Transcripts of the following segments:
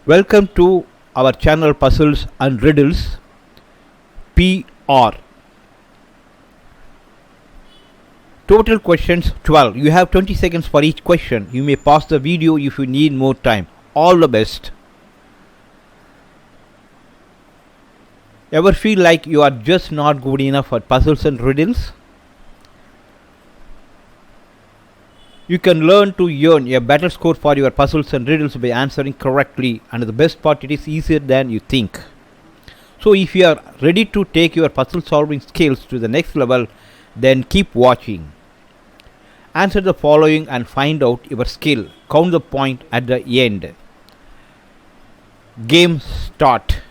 Welcome to our channel Puzzles and Riddles PR. Total questions 12. You have 20 seconds for each question. You may pause the video if you need more time. All the best. Ever feel like you are just not good enough at puzzles and riddles? You can learn to earn a better score for your puzzles and riddles by answering correctly, and the best part, it is easier than you think. So if you are ready to take your puzzle solving skills to the next level, then keep watching. Answer the following and find out your skill. Count the point at the end. Game start.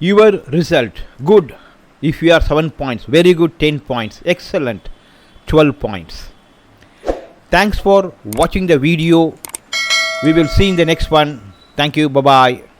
your result. Good if you are 7 points, very good 10 points, excellent 12 points. Thanks for watching the video. We will see in the next one. Thank you. Bye bye.